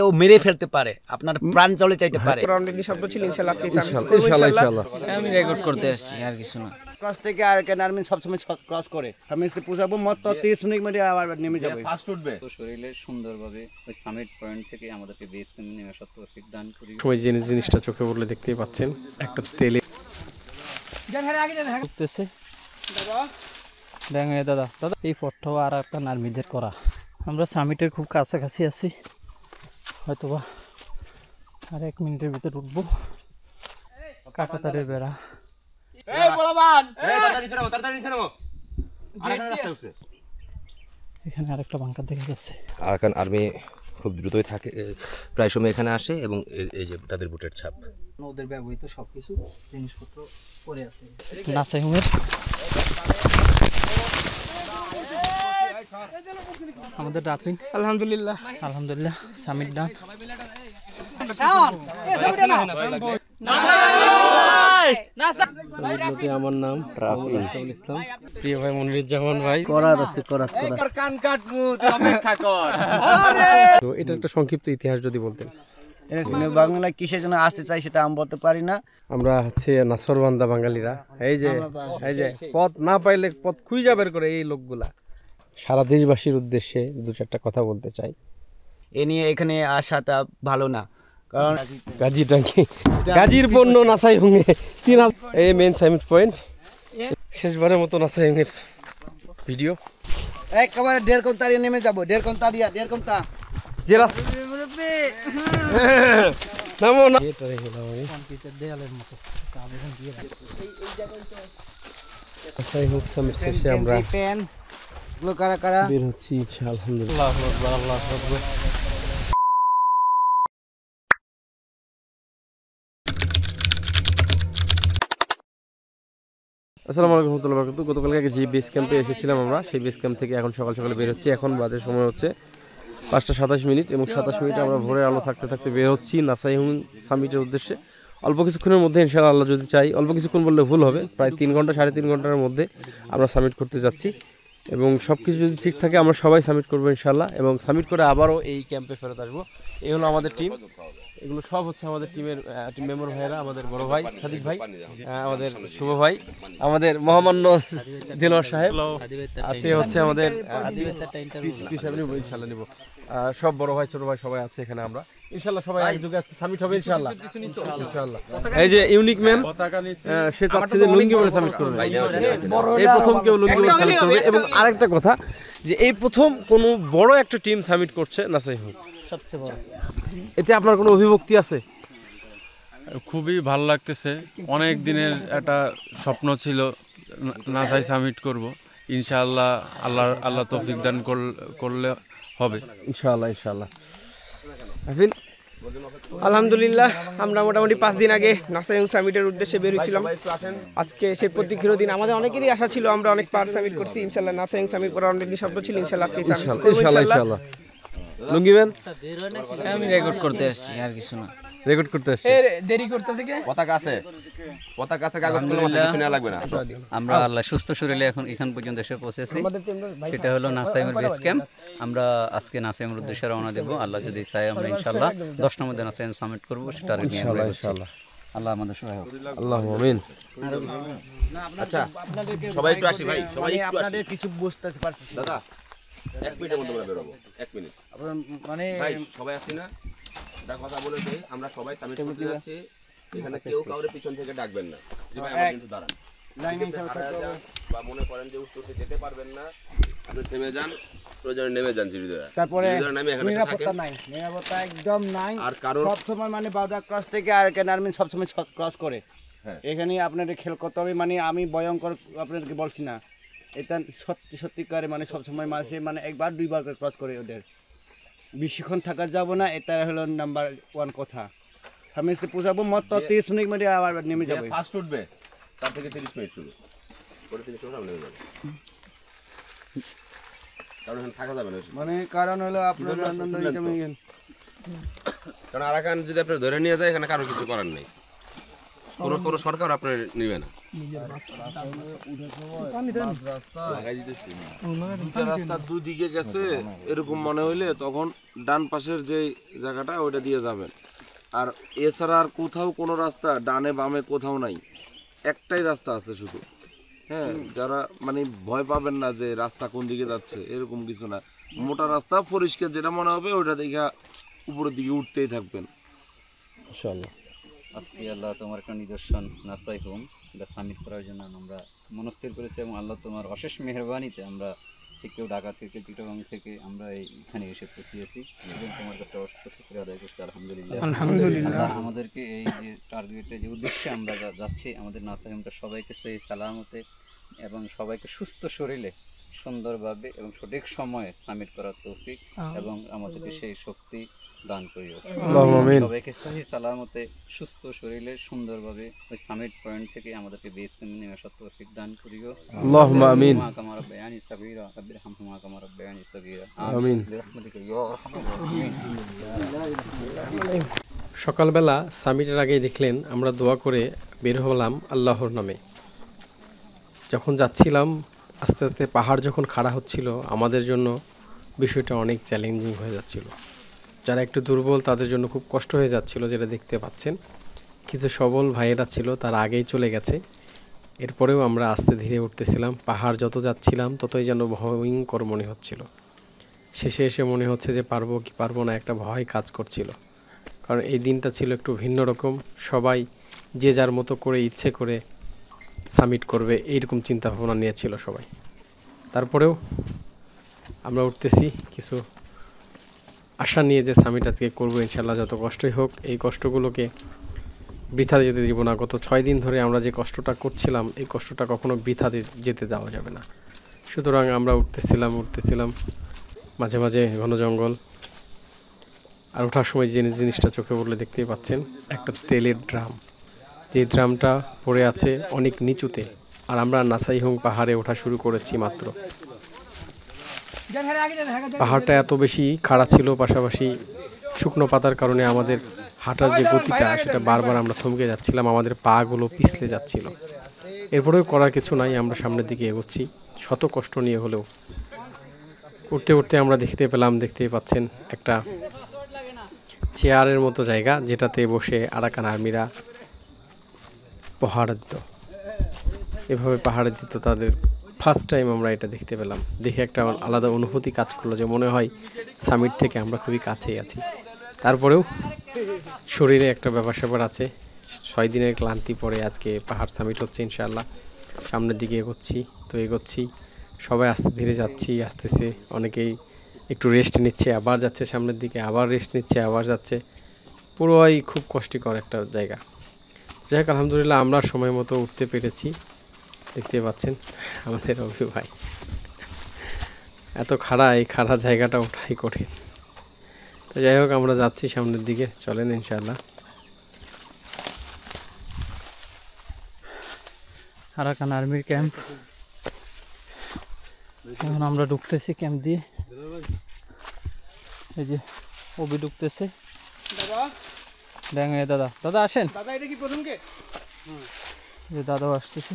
ও মেরে ফেলতে পারে, আপনার প্রাণ চলে চাইতে পারে। শব্দ ছিল ইনশাআল্লাহ আমি রেকর্ড করতে আসছি, আর কিছু না। ক্রস থেকে আর কেন আর্মি সবসময় ক্রস করে, আমি পৌঁছাবো মাত্র 30 মিনিট মধ্যে আবার নেমে যাবে। ফার্স্ট উঠবে তো শরীরে সুন্দরভাবে ওই সামিট পয়েন্ট থেকে আমাদেরকে বেস ক্যাম্পে নেমে আসা তৌফিক দান করি। সময় জিনিসটা চোখে পড়লে দেখতেই পাচ্ছেন, একটা তেলে উঠতেছে দাদা দাদা এই পথটা আর একটা আর্মিদের করা। আমরা সামিটের খুব কাছাকাছি আছি, হয়তোবা আর 1 মিনিটের ভিতর উঠবো। কাঁটাতারের বেড়া, এখানে আরেকটা বাংকার দেখা যাচ্ছে। আরাকান আর্মি খুব দ্রুতই থাকে, প্রায় সময় এখানে আসে এবং এই যে তাদের বুটের ছাপ, ওদের ব্যবহৃত সবকিছু জিনিসপত্র পরে আছে। নাসাইমের আমাদের ডাকিং আলহামদুলিল্লাহ সামিট ডান। আমার নাম রাফিউল ইসলাম, প্রিয় ভাই মনিরুজ্জামান ভাই। তো এটা একটা সংক্ষিপ্ত ইতিহাস যদি বলতেন। বাংলায় কিসের জন্য আসতে চাই সেটা আমি বলতে পারি না। আমরা হচ্ছে নাসরবান্দা বাঙালিরা, এই যে পথ না পাইলে পথ খুঁজে বের করে এই লোকগুলা। সারা দেশবাসীর উদ্দেশ্যে 2-4টা কথা বলতে চাই। এ নিয়ে এখানে আসাটা ভালো না, কারণ গাজীর পণ্য নাসাই হুঙ্গে এই মেন সামিট পয়েন্ট। শেষবারের মতো নাসাই হুঙ্গের ভিডিও একেবারে 1.5 ঘন্টা নেমে যাবো। 1.5 ঘন্টা যে নামো না দেয়ালের মতো নাসাই হুঙ্গ সামিট শেষে আমরা কারা বের হচ্ছি আলহামদুলিল্লাহ। আসসালামু আলাইকুম রহমতুল্লাহ বরকাতুহু। গতকালকে যে বেস ক্যাম্পে এসেছিলাম আমরা, সেই বেস ক্যাম্প থেকে এখন সকাল সকালে বের হচ্ছি। এখন বাজে সময় হচ্ছে 5টা 27 মিনিট এবং 27 মিনিটে আমরা ভোরের আলো থাকতে থাকতে বের হচ্ছি নাসাই হুঙ্গ সামিটের উদ্দেশ্যে। অল্প কিছুক্ষণের মধ্যে ইনশাআল্লাহ আল্লাহ যদি চাই, অল্প কিছুক্ষণ বললে ভুল হবে, প্রায় 3 ঘন্টা 3.5 ঘন্টার মধ্যে আমরা সামিট করতে যাচ্ছি এবং সব কিছু যদি ঠিক থাকে আমরা সবাই সামিট করবো ইনশাআল্লাহ। এবং সামিট করে আবারও এই ক্যাম্পে ফেরত আসবো। এই হলো আমাদের টিম, এগুলো সব হচ্ছে আমাদের টিমের টিম মেম্বার ভাইয়েরা, আমাদের বড় ভাই সাদিক ভাই, আমাদের শুভ ভাই, আমাদের মহামান্য দিলওয়ার সাহেব আছে, হচ্ছে আমাদের ইনশাআল্লাহ নিব সব বড় ভাই ছোট ভাই সবাই আছে এখানে। আমরা ইনশাআল্লাহ সবাই একযোগে আজকে সামিট হবে ইনশাআল্লাহ। এই যে ইউনিক ম্যান, সে চাচ্ছে যে লুঙ্গি পরে সামিট করবে, এই প্রথম কেউ লুঙ্গি পরে সামিট করবে। এবং আরেকটা কথা যে এই প্রথম কোনো বড় একটা টিম সামিট করছে নাসাই হুঙ্গ, সবচেয়ে বড়। এতে আপনার কোনো অভিভক্তি আছে? খুবই ভালো লাগতেছে, অনেক দিনের একটা স্বপ্ন ছিল নাসাই সামিট করব। ইনশাআল্লাহ আল্লাহ তৌফিক দান করলে হবে ইনশাআল্লাহ। আলহামদুলিল্লাহ, আমরা মোটামুটি 5 দিন আগে নাসাই হুঙ্গ সামিটের উদ্দেশ্যে বের হয়েছিলাম। আজকে সে প্রতীক্ষিত দিন, আমাদের অনেকেরই আশা ছিল, আমরা অনেক পার সামিট করছি ইনশাআল্লাহ। নাসাই হুঙ্গ সামিট করার অনেক দিন স্বপ্ন ছিল, ইনশাআল্লাহ আজকে সামিট করব ইনশাআল্লাহ। লুঙ্গি ম্যান, আমি রেকর্ড করতে আসছি, আর কিছু না। রেকর্ড করতে আসছে, দেরি করতেছে কে? পতাকা আছে কাগজ কলম আছে, কিছু নেওয়া লাগবে না। আমরা আল্লাহ সুস্থ শরীরে এখন এখান পর্যন্ত এসে পৌঁছেছি। সেটা হলো নাসাইমের বেস ক্যাম্প। আমরা আজকে নাসাইমের উদ্দেশ্যে রওনা দেব। আল্লাহ যদি চাই আমরা ইনশাআল্লাহ 10টার মধ্যে নাসাইম সামিট করব, সেটা ইনশাআল্লাহ। আল্লাহ আমাদের সহায় হোক, আল্লাহুম্মা আমিন। আচ্ছা সবাই একটু আসি ভাই, সবাই একটু আপনাদের কিছু বুঝতে পারছি দাদা। 1 মিনিটের মধ্যে আমরা বের হবো, 1 মিনিট মানে ভাই, সবাই আসি না, এটা কথা বলে দেই। আমরা সবাই সামিট করতে যাচ্ছি, এখানে কেউ কাউরে পিছন থেকে ডাকবেন না যে ভাই আমার কিন্তু দাঁড়ান, বা মনে করেন যে উত্তরতে যেতে পারবেন না, আপনি থেমে যান, প্রয়োজনে নেমে যান সিঁড়ি ধরে। তারপরে নামে এখানে নিরাপত্তা নাই, নিরাপত্তা একদম নাই। আর কারণ সব সময় মানে বাউডার ক্রস থেকে আর কেন আর্মি সব সময় ক্রস করে। এখানে আপনাদের খেল করতে হবে, মানে আমি ভয়ঙ্কর আপনাদেরকে বলছি না, এটা সত্যিকারে মানে সবসময় মাসে মানে 1বার 2বার করে ক্রস করে। ওদের বেশিক্ষণ থাকা যাব না, এটা হলো নাম্বার 1 কথা। আমি পৌঁছাবো মাত্র 30 মিনিট মধ্যে আবার নেমে যাবে। ফার্স্ট উঠবে, তার থেকে 30 মিনিট শুরু করে 30 মিনিট আমরা নেমে যাবো, কারণ এখানে থাকা যাবে না। মানে কারণ হলো আপনার কারণ আরাকান যদি আপনি ধরে নিয়ে যায়, এখানে কারো কিছু করার নেই, কোনো সরকার আপনার নিবে না। দুটা রাস্তা দুদিকে গেছে এরকম মনে হইলে তখন ডান পাশের যে জায়গাটা ওইটা দিয়ে যাবেন। আর এছাড়া আর কোথাও কোনো রাস্তা ডানে বামে কোথাও নাই, একটাই রাস্তা আছে শুধু। হ্যাঁ, যারা মানে ভয় পাবেন না যে রাস্তা কোন দিকে যাচ্ছে, এরকম কিছু না। মোটা রাস্তা পরিষ্কার যেটা মনে হবে ওইটা দেখে উপরের দিকে উঠতেই থাকবেন ইনশাআল্লাহ। আজকে আল্লাহ তোমার একটা নিদর্শন নাসাই হোম এটা সামিট করার জন্য আমরা মনস্থির করেছি এবং আল্লাহ তোমার অশেষ মেহরবানিতে আমরা কেউ ঢাকা থেকে চিটাগাং থেকে আমরা এখানে এসে পৌঁছিয়েছি এবং তোমার কাছে অশেষ শুকরিয়া আদায় করছি। আলহামদুলিল্লাহ আল্লাহ আমাদেরকে এই যে টার্গেটে যে উদ্দেশ্যে আমরা যাচ্ছি আমাদের নাসাই হোমটা সবাইকে সেই সালামতে এবং সবাইকে সুস্থ শরীরে সুন্দরভাবে এবং সঠিক সময়ে সামিট করার তৌফিক এবং আমাদেরকে সেই শক্তি দান করিও। সবাইকে সহি সালামতে সুস্থ শরীরে সুন্দরভাবে ওই সামিট পয়েন্ট থেকে আমাদেরকে বেস ক্যাম্পে নেমে আসার তৌফিক দান করিও। আল্লাহুম্মা আমিন। মা কামা রাব্বায়ানি সাগীরা রাব্বিরহামহুমা কামা রাব্বায়ানি সাগীরা আমিন। বিরহমাতিকা ইয়া আরহামার রাহিমিন। সকালবেলা সামিটের আগেই দেখলেন আমরা দোয়া করে বের হলাম আল্লাহর নামে। যখন যাচ্ছিলাম আস্তে আস্তে পাহাড় যখন খাড়া হচ্ছিল আমাদের জন্য বিষয়টা অনেক চ্যালেঞ্জিং হয়ে যাচ্ছিল। যারা একটু দুর্বল তাদের জন্য খুব কষ্ট হয়ে যাচ্ছিল, যেটা দেখতে পাচ্ছেন। কিছু সবল ভাইয়েরা ছিল তারা আগেই চলে গেছে, এরপরেও আমরা আস্তে ধীরে উঠতেছিলাম। পাহাড় যত যাচ্ছিলাম ততই যেন ভয়ঙ্কর মনে হচ্ছিল। শেষে এসে মনে হচ্ছে যে পারবো কি পারবো না একটা ভয় কাজ করছিল, কারণ এই দিনটা ছিল একটু ভিন্ন রকম। সবাই যে যার মতো করে ইচ্ছে করে সামিট করবে এইরকম চিন্তা ভাবনা নিয়েছিল সবাই। তারপরেও আমরা উঠতেছি কিছু আশা নিয়ে যে সামিট আজকে করবো ইনশাল্লাহ। যত কষ্টই হোক এই কষ্টগুলোকে বৃথা যেতে দিব না। গত 6 দিন ধরে আমরা যে কষ্টটা করছিলাম এই কষ্টটা কখনো বৃথা যেতে দেওয়া যাবে না। সুতরাং আমরা উঠতেছিলাম মাঝে মাঝে ঘন জঙ্গল। আর ওঠার সময় যে জিনিসটা চোখে পড়লে দেখতেই পাচ্ছেন একটা তেলের ড্রাম, যে ড্রামটা পড়ে আছে অনেক নিচুতে। আর আমরা নাসাই হোম পাহাড়ে ওঠা শুরু করেছি মাত্র। পাহাড়টা এত বেশি খাড়া ছিল, পাশাপাশি শুকনো পাতার কারণে আমাদের হাঁটার যে গতিটা সেটা বারবার আমরা থমকে যাচ্ছিলাম, আমাদের পাগুলো পিছলে যাচ্ছিল। এরপরেও করার কিছু নাই, আমরা সামনের দিকে এগোচ্ছি শত কষ্ট নিয়ে হলেও। উঠতে উঠতে আমরা দেখতেই পাচ্ছেন একটা চেয়ারের মতো জায়গা, যেটাতে বসে আরাকান আর্মিরা পাহাড় দিত, এভাবে পাহাড়ে দিত তাদের। ফার্স্ট টাইম আমরা এটা দেখতে পেলাম, দেখে একটা আলাদা অনুভূতি কাজ করলো যে মনে হয় সামিট থেকে আমরা খুবই কাছেই আছি। তারপরেও শরীরে একটা ব্যাপার আছে, 6 দিনের ক্লান্তি পরে আজকে পাহাড় সামিট হচ্ছে ইনশাআল্লাহ। সামনের দিকে এগোচ্ছি সবাই আস্তে ধীরে যাচ্ছি, আসতেছে। অনেকেই একটু রেস্ট নিচ্ছে, আবার যাচ্ছে সামনের দিকে, আবার রেস্ট নিচ্ছে, আবার যাচ্ছে। পুরোই খুব কষ্টকর একটা জায়গা। যাই হোক আলহামদুলিল্লাহ আমরা সময় মতো উঠতে পেরেছি। দেখতে পাচ্ছেন আমাদের অভি ভাই এত এই খাড়া জায়গাটা ওঠাই করে। তো যাই হোক আমরা যাচ্ছি সামনের দিকে, চলেন ইনশাআল্লাহ। আরাকান আর্মির ক্যাম্প, এখন আমরা ঢুকতেছি ক্যাম্প দিয়ে। এই যে অভি ঢুকতেছে। দাদা আসেন। দাদা এটা কি প্রথম কে? যে দাদাও আসতেছে।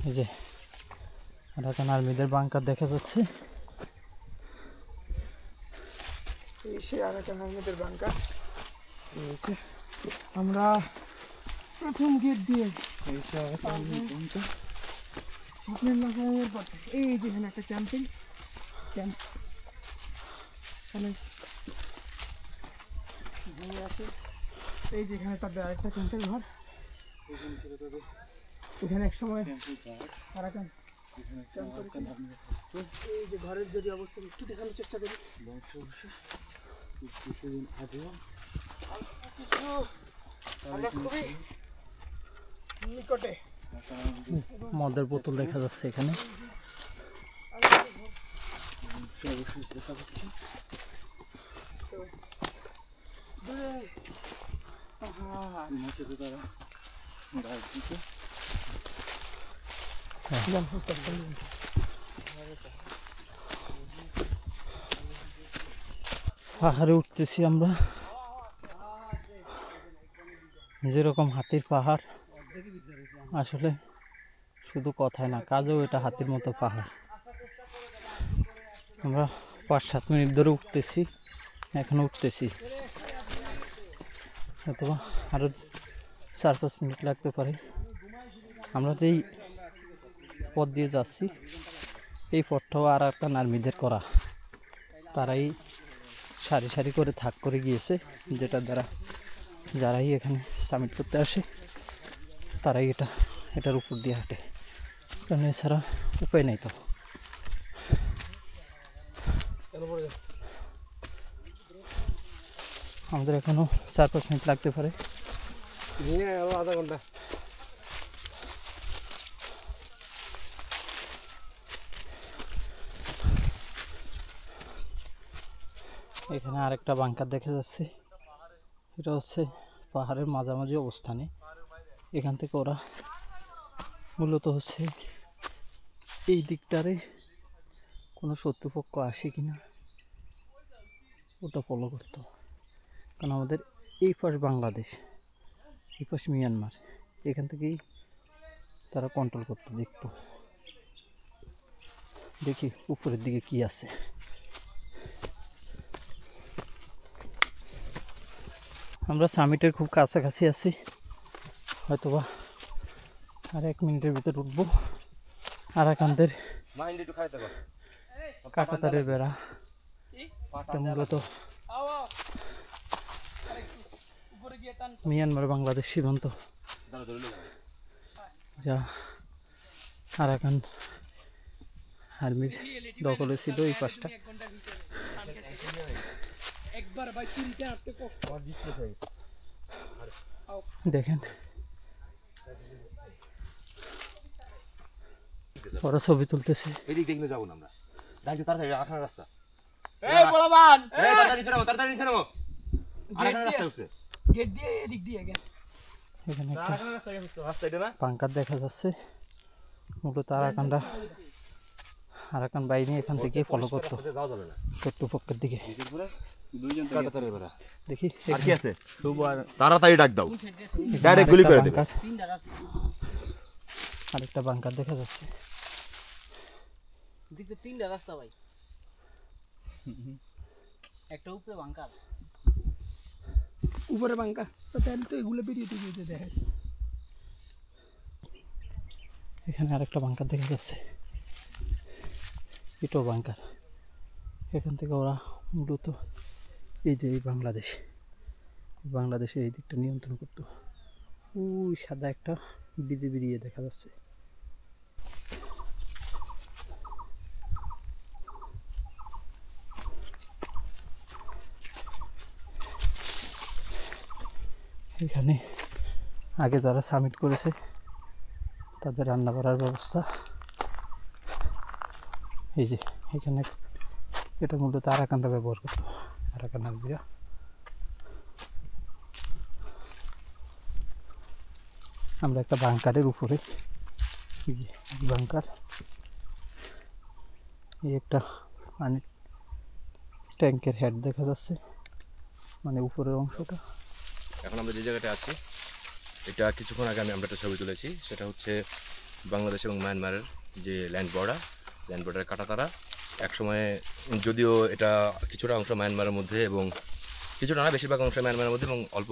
এই যে আরাকান আর্মিদের বাংকার দেখা যাচ্ছে। আরাকান আর্মিদের বাংকার আমরা প্রথম গেট দিয়ে এই যেখানে একটা ক্যাম্প আছে, এই যেখানে তাদের আরেকটা ক্যাম্পের ঘর। এখানে এক সময় আরাকান এই যে ঘরের যদি অবস্থা একটু দেখানোর চেষ্টা করি। আমরা খুবই নিকটে মদের বোতল দেখা যাচ্ছে এখানে। পাহাড়ে উঠতেছি আমরা, যেরকম হাতির পাহাড়, আসলে শুধু কথায় না কাজেও এটা হাতির মতো পাহাড়। আমরা 5-7 মিনিট ধরে উঠতেছি, এখনো উঠতেছি, অথবা আরও 4-5 মিনিট লাগতে পারে। আমরা যেই পথ দিয়ে যাচ্ছি এই পথটাও আরাকান আর্মিদের করা, তারাই সারি সারি করে থাক করে গিয়েছে, যেটা দ্বারা যারাই এখানে সামিট করতে আসে তারাই এটার উপর দিয়ে হাঁটে, কারণ এছাড়া উপায় নেই। তো আমাদের এখনো 4-5 মিনিট লাগতে পারে। আধা ঘন্টা। এখানে আরেকটা বাংকার দেখা যাচ্ছে, এটা হচ্ছে পাহাড়ের মাঝামাঝি অবস্থানে। এখান থেকে ওরা মূলত হচ্ছে এই দিকটারে কোনো শত্রুপক্ষ আসে কিনা ওটা ফলো করতো, কারণ আমাদের এই পাশ বাংলাদেশ, এই পাশ মিয়ানমার, এখান থেকেই তারা কন্ট্রোল করতে দেখতো। দেখি উপরের দিকে কি আছে। আমরা সামিটের খুব কাছাকাছি আছি, হয়তোবা আর 1 মিনিটের ভিতর উঠবো। আরাকানদের কাঁটাতারের বেড়া, এটা মূলত মিয়ানমার বাংলাদেশ সীমান্ত, যা আরাকান আর্মির দখলে ছিল এই পাশটা। দেখেন ওরা ছবি তুলতেছে। এদিক দেখলে যাবো না আমরা, যাইতে তাড়াতাড়ি আখানা রাস্তা। এই বলবান, এই তাড়াতাড়ি নিচে নামো, তাড়াতাড়ি নিচে নামো। আখানা রাস্তা হচ্ছে গেট দিয়ে এদিক দিয়ে গেল। এখানে একটা আখানা রাস্তা গেছে, রাস্তা এটা না। বাংকার দেখা যাচ্ছে, মূলত আরাকান বাহিনী এখান থেকে ফলো করতো যাওয়া যাবে না শত্রুপক্ষের দিকে। কাঁটাতারের বেড়া। দেখি আর কি আছে? তাড়াতাড়ি ডাক দাও, ডাইরেক্ট গুলি করে দেব। আরেকটা বাংকার দেখা যাচ্ছে। দিতে 3টা রাস্তা ভাই, একটা উপরে বাংকার, উপরে বাংকার, তো তাহলে তো এগুলো বেরিয়ে দিতে দেখাইছ। এখানে আরেকটা বাংকার দেখা যাচ্ছে, এটাও বাংকার। এখান থেকে ওরা মূলত এই যে এই বাংলাদেশে এই দিকটা নিয়ন্ত্রণ করতো। ওই সাদা একটা বিজিবি দিয়ে দেখা যাচ্ছে। এখানে আগে যারা সামিট করেছে তাদের রান্না করার ব্যবস্থা। এই যে এখানে এটা মূলত আরাকানরা ব্যবহার করতো, আরাকান আর্মিরা। আমরা একটা বাংকারের উপরে, এই যে বাংকার, এই একটা পানির ট্যাঙ্কের হেড দেখা যাচ্ছে, মানে উপরের অংশটা। এখন আমরা যে জায়গাটা আছি, এটা কিছুক্ষণ আগে আমরা একটা ছবি তুলেছি, সেটা হচ্ছে বাংলাদেশ এবং মায়ানমারের যে ল্যান্ড বর্ডারের কাঁটাতারা। একসময়ে যদিও এটা কিছুটা অংশ মায়ানমারের মধ্যে এবং কিছুটা না, বেশিরভাগ অংশ মায়ানমারের মধ্যে এবং অল্প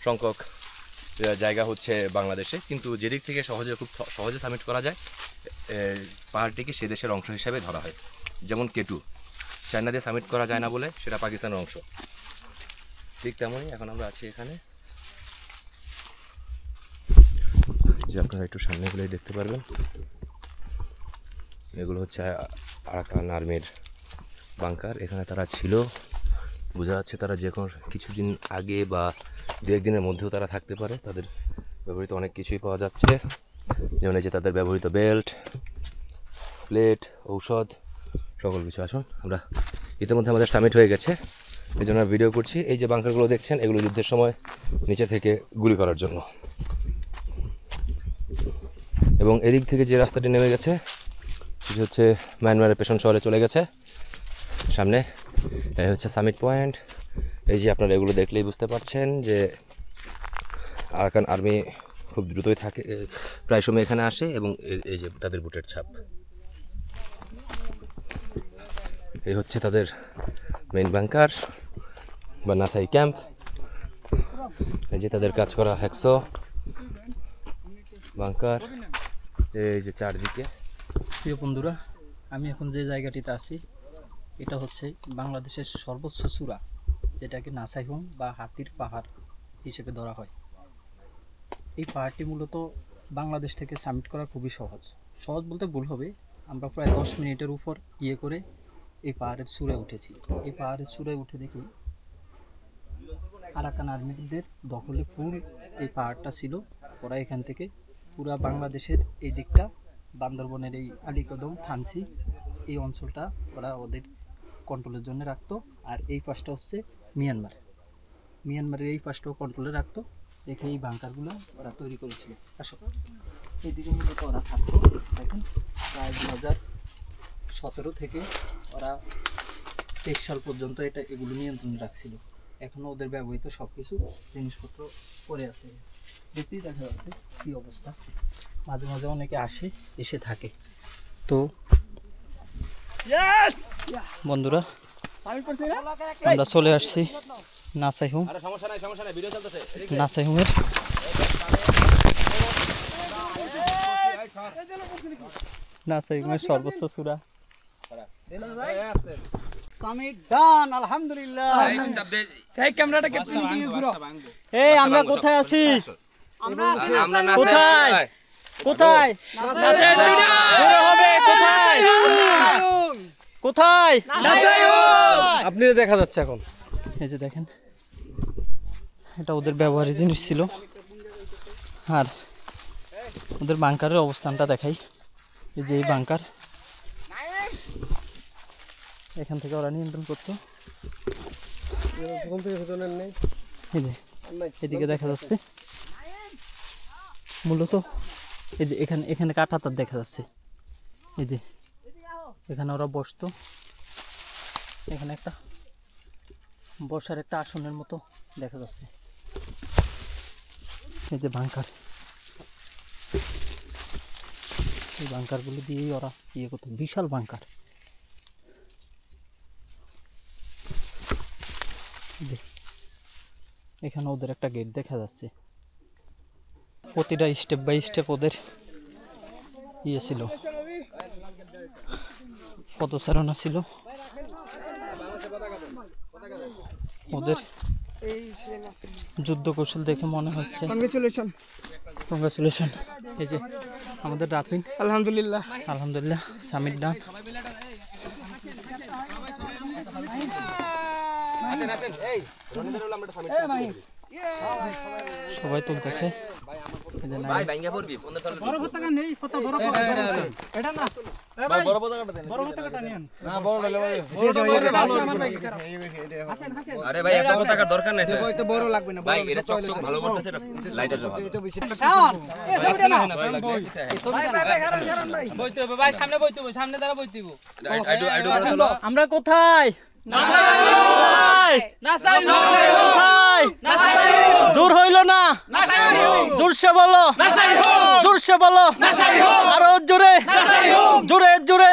সংখ্যক জায়গা হচ্ছে বাংলাদেশে, কিন্তু যেদিক থেকে খুব সহজে সামিট করা যায়, পাহাড়টিকে সে দেশের অংশ হিসাবে ধরা হয়। যেমন কেটু চায়না দিয়ে সামিট করা যায় না বলে সেটা পাকিস্তানের অংশ, ঠিক তেমনই এখন আমরা আছি এখানে। যে আপনারা একটু সামনেগুলোই দেখতে পারবেন, এগুলো হচ্ছে আরাকান আর্মির বাংকার। এখানে তারা ছিল, বোঝা যাচ্ছে তারা যে কোনো কিছুদিন আগে বা 2-1 দিনের মধ্যেও তারা থাকতে পারে। তাদের ব্যবহৃত অনেক কিছুই পাওয়া যাচ্ছে, যেমন এই যে তাদের ব্যবহৃত বেল্ট, প্লেট, ঔষধ, সকল কিছু। আসুন, আমরা ইতিমধ্যে আমাদের সামিট হয়ে গেছে, এই জন্য ভিডিও করছি। এই যে বাংকারগুলো দেখছেন, এগুলো যুদ্ধের সময় নিচে থেকে গুলি করার জন্য। এবং এদিক থেকে যে রাস্তাটি নেমে গেছে সেটি হচ্ছে মায়ানমারের পেছন শহরে চলে গেছে। সামনে এই হচ্ছে সামিট পয়েন্ট। এই যে আপনারা এগুলো দেখলেই বুঝতে পারছেন যে আরাকান আর্মি খুব দ্রুতই থাকে, প্রায় সময় এখানে আসে এবং এই যে তাদের বুটের ছাপ। এই হচ্ছে তাদের মেইন বাংকার বা নাসাই ক্যাম্প। এই যে তাদের কাজ করা হ্যাক্সো বাংকার, এই যে চারদিকে। প্রিয় বন্ধুরা, আমি এখন যে জায়গাটিতে আছি এটা হচ্ছে বাংলাদেশের সর্বোচ্চ চূড়া, যেটাকে নাসাইহুং বা হাতির পাহাড় হিসেবে ধরা হয়। এই পাহাড়টি মূলত বাংলাদেশ থেকে সামিট করা খুবই সহজ। সহজ বলতে ভুল হবে, আমরা প্রায় 10 মিনিটের উপর করে এই পাহাড়ের চূড়ায় উঠেছি। এই পাহাড়ের চূড়ায় উঠে দেখি আরাকান আর্মিদের দখলে ফুল এই পাহাড়টা ছিল। ওরা এখান থেকে পুরা বাংলাদেশের এই দিকটা, বান্দরবনের এই আলীকদম থানসি এই অঞ্চলটা ওরা ওদের কন্ট্রোলের জন্য রাখতো। আর এই পাশটা হচ্ছে মিয়ানমারের এই পাশটাও কন্ট্রোলে রাখতো। দেখে এই বাংকারগুলো ওরা তৈরি করেছিল। আসো, এইদিকে মূলত ওরা থাকতো। দেখেন প্রায় 2017 থেকে ওরা 23 সাল পর্যন্ত এগুলো নিয়ন্ত্রণ রাখছিল। এখনও ওদের ব্যবহৃত সব কিছু জিনিসপত্র পড়ে আছে, দেখতেই দেখা যাচ্ছে কী অবস্থা। মাঝে মাঝে অনেকে এসে থাকে। তো বন্ধুরা, আমরা চলে আসছি নাসাইহুং। নাসাইহুংয়ের সর্বোচ্চ চূড়া। আলহামদুলিল্লাহ। এই আমরা কোথায় আছি? কোথায় কোথায় আপনি দেখা যাচ্ছে এখন। এই যে দেখেন, এটা ওদের ব্যবহারের জিনিস ছিল। আর ওদের বাংকারের অবস্থানটা দেখাই। এই যে এই বাংকার, এখান থেকে ওরা নিয়ন্ত্রণ করতো। এদিকে দেখা যাচ্ছে মূলত এই যে এখানে কাঁটাতার দেখা যাচ্ছে। এই যে এখানে ওরা বসতো, এখানে একটা বসার একটা আসনের মতো দেখা যাচ্ছে। এই যে বাংকার, এই বাংকারগুলো দিয়েই ওরা করতো। বিশাল বাংকার। এখানে ওদের একটা গেট দেখা যাচ্ছে। প্রতিটা স্টেপ বাই স্টেপ ওদের ছিল, পদচারণা ছিল ওদের। যুদ্ধ কৌশল দেখে মনে হচ্ছে কংগ্রেচুলেশন। এই যে আমাদের রাফিন, আলহামদুলিল্লাহ সামিট ডান। সবাই তুলতেছে। আরে ভাই, এত পতাকার দরকার নাই তো, বড় লাগবে না ভাই, এটা চকচক ভালো করতেছে, এটা লাইটার জন্য আমরা কোথায়? দূর হইল না, জোরসে বলো, জোরসে বলো, আরো জোরে, জোরে জোরে।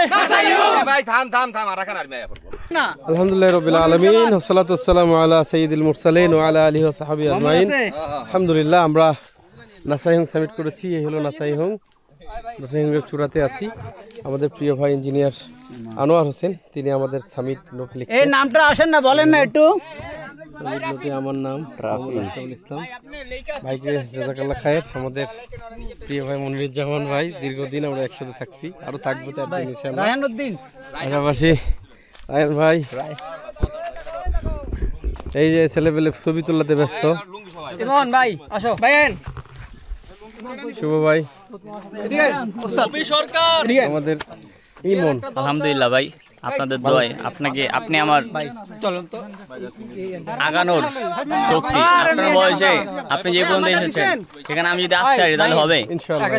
ভাই থাম থাম থাম, আরাকান আর্মি আয়া পড়বো না। আলহামদুলিল্লাহ রাব্বিল আলামিন, ওয়াসসালাতু ওয়াসসালামু আলা সাইয়্যিদিল মুরসালিন ওয়া আলা আলিহি ওয়া সাহবিহি আজমাইন। আলহামদুলিল্লাহ, আমরা নাসাইহুং সামিট করেছি। এই হলো নাসাইহুং। নাসাইহুংয়ের চূড়াতে আছি। আমাদের প্রিয় ভাই ইঞ্জিনিয়ার আনোয়ার হোসেন, তিনি আমাদের সামিট নোট লিখছেন। এই নামটা আসেন না, বলেন না একটু। সামিট নোটে আমার নাম রাফিউল ইসলাম। ভাইকে জাযাকাল্লাহ খায়ের। আমাদের প্রিয় ভাই মনিরুজ্জামান ভাই, দীর্ঘদিন আমরা একসাথে থাকছি, আরো থাকবো 4 দিন ইনশাআল্লাহ। রায়হানুদ্দিন পাশাপাশি রায়হান ভাই, এই যে ছেলেপেলে ছবি তোলাতে ব্যস্ত। ইমন ভাই আসো, ভাইয়েন শুভ ভাই, সরকার, আমাদের ইমন। আলহামদুলিল্লাহ ভাই, আপনাদের দোয়ায় আপনি আমার আগানোর শক্তি। আপনার বয়সে আপনি যে পর্যন্ত এসেছেন সেখানে আমি যদি আসতে পারি তাহলে হবে ইনশাআল্লাহ।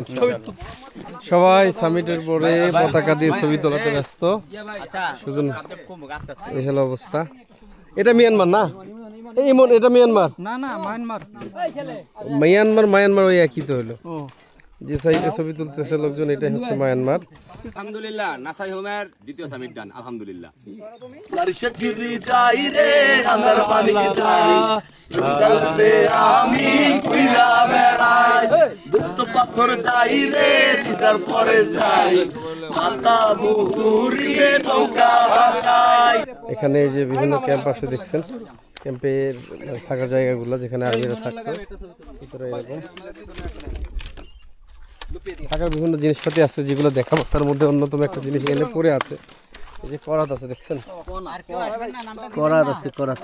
সবাই সামিটের পরে পতাকা দিয়ে ছবি তোলাতে ব্যস্ত। সুজন, এই হলো অবস্থা। এটা মিয়ানমার না? এটা মিয়ানমার না না মায়ানমার মায়ানমার ওই একই তো হলো। যে সাইডে ছবি তুলতেছে লোকজন, এটা হচ্ছে মায়ানমার। আলহামদুলিল্লাহ, নাসাই হোমের দ্বিতীয় সামিট ডান, আলহামদুলিল্লাহ। আমি কুইলা বেড়াই দুঃখ পাথর যাই রে দিদার পরে যাই মাতা বুহুরিয়ে নৌকা ভাসাই। এখানে এই যে বিভিন্ন ক্যাম্প আছে দেখছেন, ক্যাম্পের থাকার জায়গাগুলো যেখানে আর্মিরা থাকতো ভিতরে এরকম থাকার বিভিন্ন জিনিসপাতি আছে যেগুলো দেখাবো। তার মধ্যে অন্যতম একটা জিনিস এখানে পড়ে আছে, এই যে করাত আছে দেখছেন, করাত আছে, করাত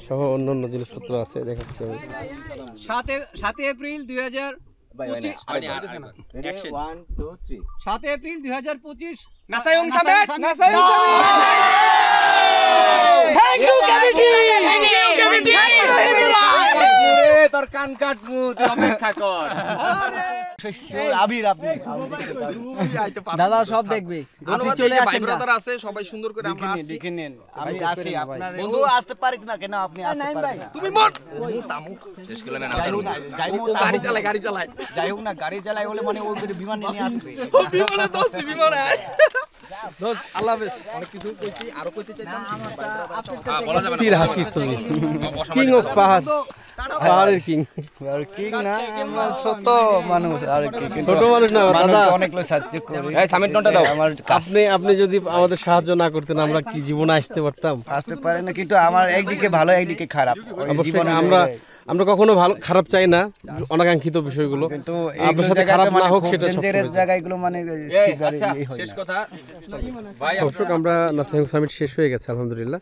সহ অন্যান্য জিনিসপত্র আছে, দেখাচ্ছি আমি। 7 এপ্রিল 2025 7 এপ্রিল 2025 নাসায়ং সামিট, নাসায়ং thank you committee, thank you committee. তোর কান কাটমু, তুই অপেক্ষা কর। আবির আপনি দাদা সব দেখবে। ধন্যবাদ। চলে এই যে আসেন ভাই না। ব্রাদার আছে, সবাই সুন্দর করে আমরা আসছি। দেখে নেন, আমি আসি। আপনার বন্ধু আসতে পারিস না কেন? আপনি আসতে পারেন না। তুমি মত শেষ করলেন না? গাড়ি চালায় যাই হোক না, গাড়ি চালাই হলে মানে ওই বিমান নিয়ে আসবে। ও বিমানে দোস্তি বিমানে দোস্ত। আল্লাহ হাফেজ। অনেক কিছু কইছি, আরো কইতে চাইতাম। বলা যাবে না। স্থির হাসির ছবি, কিং অফ ফাহাদ, পাহাড়ের কিং। আর কিং না, আমরা ছোট মানুষ আর কি, কিন্তু ছোট মানুষ না দাদা, অনেক লোক সাহায্য করি। এই সামিট নটা দাও। আমার আপনি যদি আমাদের সাহায্য না করতেন আমরা কি জীবনে আসতে পারতাম? আসতে পারে না, কিন্তু আমার একদিকে ভালো একদিকে খারাপ। ওই জীবনে আমরা কখনো ভালো খারাপ চাই না, অনাকাঙ্ক্ষিত বিষয়গুলো, কিন্তু আপনার সাথে খারাপ না হোক সেটা ডেঞ্জারাস জায়গাগুলো মানে ঠিকভাবে এই হয় শেষ না। কথা ভাই, দর্শক, আমরা নাসাইং সামিট শেষ হয়ে গেছে আলহামদুলিল্লাহ।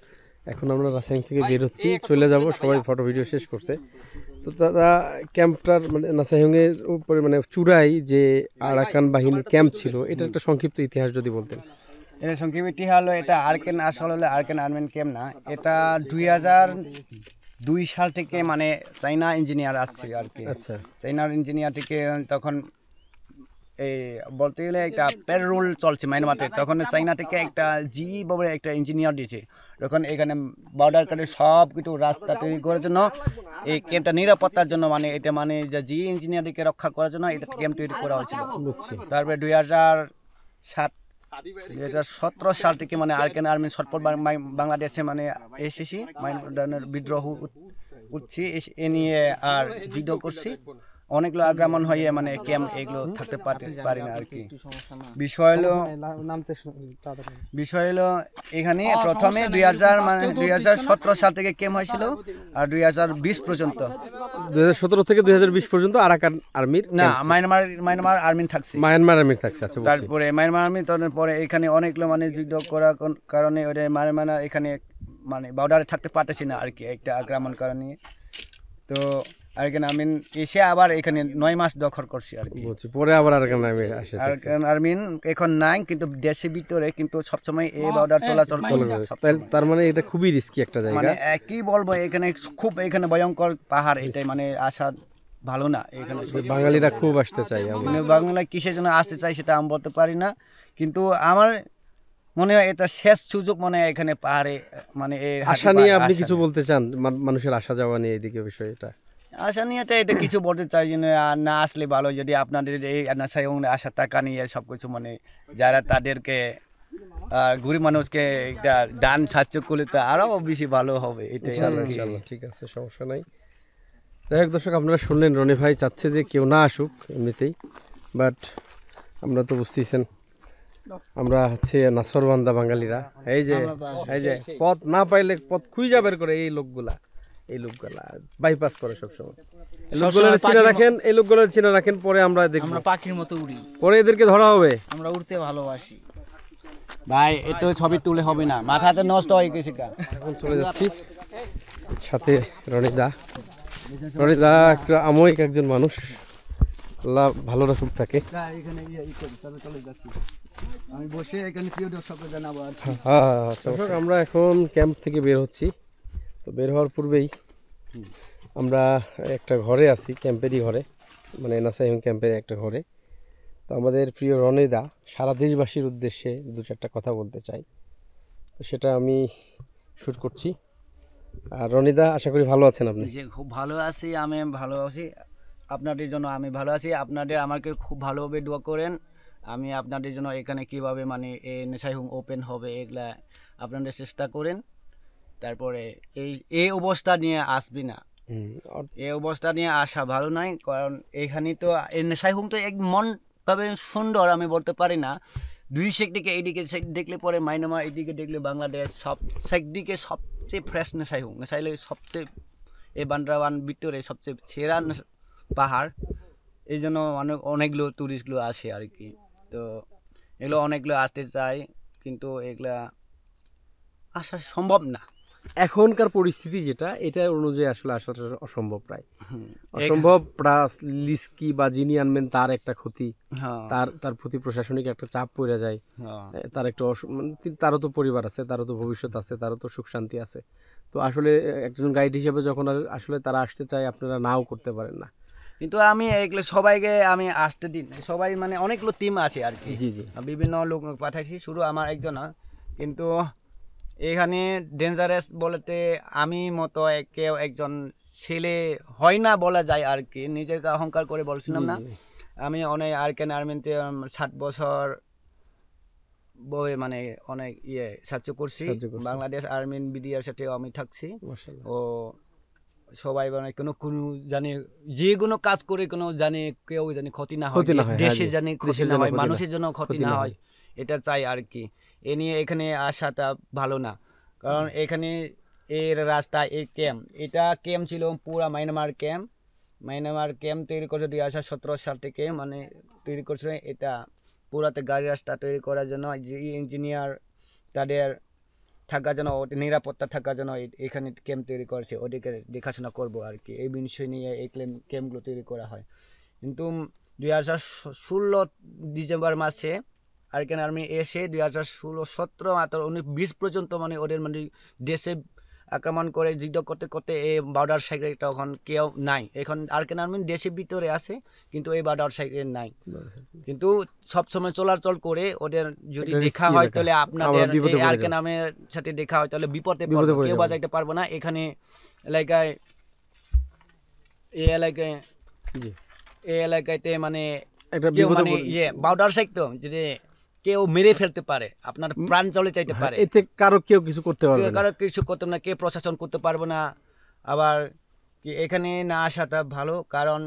এখন আমরা নাসাইং থেকে বের হচ্ছি, চলে যাব, সবাই ফটো ভিডিও শেষ করছে। তো দাদা, ক্যাম্পটার মানে নাসাইংয়ের উপরে মানে চূড়ায় যে আরাকান বাহিনীর ক্যাম্প ছিল, এটা একটা সংক্ষিপ্ত ইতিহাস যদি বলতেন। এটা সংক্ষিপ্ত হলো, এটা আরকেন আসলে হলো আরকেন আর্মিন ক্যাম্প না, এটা 2002 সাল থেকে মানে চাইনা ইঞ্জিনিয়ার আসছে আর কি। আচ্ছা, চাইনার ইঞ্জিনিয়ার থেকে তখন এই বলতে গেলে একটা পেরোল চলছে মায়ানমারে, তখন চাইনা থেকে একটা জি বলে একটা ইঞ্জিনিয়ার দিয়েছে। তখন এখানে বর্ডার কাটে সব কিছু রাস্তা তৈরি করার জন্য, এই ক্যাম্পটা নিরাপত্তার জন্য, মানে এটা মানে যে জি ইঞ্জিনিয়ারকে রক্ষা করার জন্য এটা ক্যাম্প তৈরি করা হয়েছিল। তারপরে 2017 সাল থেকে মানে আরকেন আর্মি সটপট বাংলাদেশে মানে এসেছি, মায়ানমারের বিদ্রোহ উঠছি, এ নিয়ে আর যুদ্ধ করছি, অনেকগুলো আক্রমণ হয়ে মানে ক্যাম্প এগুলো থাকতে পারি না আর কি। বিষয় হলো এখানে প্রথমে 2017 সাল থেকে ক্যাম্প হয়েছিল আর 2020 পর্যন্ত, 2017 থেকে 2020 পর্যন্ত আরাকান আর্মির না মায়ানমার আর্মি থাকছে, মায়ানমার আর্মি থাকছে। আচ্ছা, তারপরে মায়ানমার আর্মি পরে এখানে অনেকগুলো মানে যুদ্ধ করার কারণে ওটা মায়ানমার এখানে মানে বর্ডারে থাকতে পারতেছি না আর কি, একটা আক্রমণ কারণে। তো আরকেন আর্মিন এসে আবার এখানে 9 মাস দখল করছি আর কি। পরে আবার আরকান আর্মি আসে। আরকেন আর্মিন এখন নাই, কিন্তু দেশের ভিতরে কিন্তু সবসময় এই বর্ডার চলাচল করে। তার মানে এটা খুবই রিস্কি একটা জায়গা। মানে কি বলবো, এখানে খুব এখানে ভয়ঙ্কর পাহাড়, এটাই মানে আসা ভালো না। এখানে বাঙালিরা খুব আসতে চাই, কিন্তু বাংলা কিসের জন্য আসতে চাই সেটা আমি বলতে পারি না, কিন্তু আমার মনে হয় এটা শেষ সুযোগ মনে হয় এখানে পাহাড়ে মানে আশা নিয়ে আপনি কিছু বলতে চান? মানুষের আসা যাওয়া নিয়ে এদিকে বিষয়টা আশা নিয়ে তো এটা কিছু বলতে চাই যে না আসলে ভালো, যদি আপনাদের এই আশা টাকা নিয়ে সব কিছু মানে যারা তাদেরকে গরিব মানুষকে একটা দান সাহায্য করলে তো আরও বেশি ভালো হবে। এটাই ইনশাআল্লাহ, ঠিক আছে, সমস্যা নাই। যাই হোক দর্শক, আপনারা শুনলেন রনি ভাই চাচ্ছে যে কেউ না আসুক এমনিতেই, বাট আমরা তো বুঝতেইছেন আমরা হচ্ছে নাসরবান্দা বাঙালিরা, এই যে পথ না পাইলে পথ খুঁজে বের করে এই লোকগুলা বাইপাস করে সবসময়। এই লোকগুলো চিনে রাখেন, পরে আমরা দেখব, আমরা পাখির মতো উড়ি, পরে এদেরকে ধরা হবে। আমরা উড়তে ভালোবাসি ভাই, এটা ছবি তুলে হবে না, মাথাটা নষ্ট হয়ে গেছে। এখন চলে যাচ্ছি, সাথে রনিদা একটা আময়িক একজন মানুষ, আল্লাহ ভালো রাখুক তাকে। আমি বসে এখানে প্রিয় দর্শককে জানাবো আর কি। দর্শক, আমরা এখন ক্যাম্প থেকে বের হচ্ছি। তো বের হওয়ার পূর্বেই আমরা একটা ঘরে আছি, ক্যাম্পেরই ঘরে, মানে নাসাইহুং ক্যাম্পের একটা ঘরে। তো আমাদের প্রিয় রনিদা সারা দেশবাসীর উদ্দেশ্যে 2-4টা কথা বলতে চাই, তো সেটা আমি শ্যুট করছি। আর রনিদা, আশা করি ভালো আছেন আপনি? যে খুব ভালো আছি, আমি ভালো আছি, আপনাদের জন্য আমি ভালো আছি। আপনাদের আমাকে খুব ভালোভাবে দোয়া করেন। আমি আপনাদের জন্য এখানে কিভাবে মানে এই নাসাইহুং ওপেন হবে এগুলা আপনাদের চেষ্টা করেন। তারপরে এই অবস্থা নিয়ে আসবি না, এই অবস্থা নিয়ে আসা ভালো নাই। কারণ এখানে তো এই নাসাইহুং তো এক মনভাবে সুন্দর আমি বলতে পারি না। 2 সাইড দিকে এইদিকে সাইড দেখলে পরে মায়ানমার, এইদিকে দেখলে বাংলাদেশ, সব সাইড দিকে সবচেয়ে ফ্রেশ নাসাইহুং, নাসাইলে সবচেয়ে এই বান্দ্রাবান ভিতরে সবচেয়ে সেরা পাহাড়। এই জন্য অনেকগুলো টুরিস্টগুলো আসে আর কি। তো এগুলো অনেকগুলো আসতে চায়, কিন্তু এগুলা আসা সম্ভব না এখনকার পরিস্থিতি যেটা, এটা অনুযায়ী আসলে আসাটা অসম্ভব, প্রায় অসম্ভব। প্লাস লিস্কি বা যিনি আনবেন তার একটা ক্ষতি, তার প্রতি প্রশাসনিক একটা চাপ পড়ে যায়, তার একটা তারও তো পরিবার আছে, তারও তো ভবিষ্যৎ আছে, তারও তো সুখ শান্তি আছে। তো আসলে একজন গাইড হিসেবে যখন আসলে তারা আসতে চায়, আপনারা নাও করতে পারেন না। কিন্তু আমি এগুলো সবাইকে আমি আসতে দিন, সবাই মানে অনেকগুলো টিম আছে আর কি। জি জি, বিভিন্ন লোক পাঠাইছি, শুধু আমার একজন না। কিন্তু এখানে ডেঞ্জারাস বলতে আমি মতো কেউ একজন ছেলে হয় না বলা যায় আর কি, নিজেকে অহংকার করে বলছিলাম না। আমি অনেক আরকান আর্মিতে 60 বছর বই মানে অনেক সাহায্য করছি। বাংলাদেশ আর্মি বিডিআর সাথেও আমি থাকছি। ও সবাই মানে কোনো জানি যে কোনো কাজ করে কোনো জানি কেউ জানি ক্ষতি না হয়, দেশে জানি ক্ষতি না হয়, মানুষের জন্য ক্ষতি না হয়, এটা চাই আর কি। এ নিয়ে এখানে আসাটা ভালো না। কারণ এখানে এর রাস্তা, এই ক্যাম্প, এটা ক্যাম্প ছিল পুরা মায়ানমার ক্যাম্প তৈরি করছে 2017 সাল থেকে, মানে তৈরি করছে। এটা পুরাতে গাড়ি রাস্তা তৈরি করার জন্য যে ইঞ্জিনিয়ার তাদের থাকার জন্য, নিরাপত্তা থাকার জন্য এখানে ক্যাম্প তৈরি করেছে, ওদেরকে দেখাশোনা করবো আর কি। এই বিষয় নিয়ে এই ক্যাম্পগুলো তৈরি করা হয়। কিন্তু 2016 ডিসেম্বর মাসে আরকান আর্মি এসে 2016, 17, 19, 20 পর্যন্ত মানে ওদের মানে দেশে আক্রমণ করে যুদ্ধ করতে করতে এই বর্ডার সাইডে তখন কেউ নাই। এখন আরকান আর্মি দেশের ভিতরে আছে, কিন্তু এই বর্ডার সাইডে নাই। কিন্তু সবসময় চলাচল করে, ওদের যদি দেখা হয় তাহলে আপনাদের আরকান আর্মির সাথে দেখা হয় তাহলে বিপদে পড়বে, কেউ বাঁচাইতে পারবো না। এখানে এই এলাকাতে মানে কেউ মানে বর্ডার সাইড তো যে কেউ মেরে ফেলতে পারে, আপনার প্রাণ চলে চাইতে পারে, এতে কারো কেউ কিছু করতে পারবে না, কারো কিছু করতে না, কে প্রশাসন করতে পারবে না। আবার কি এখানে না আসাটা ভালো, কারণ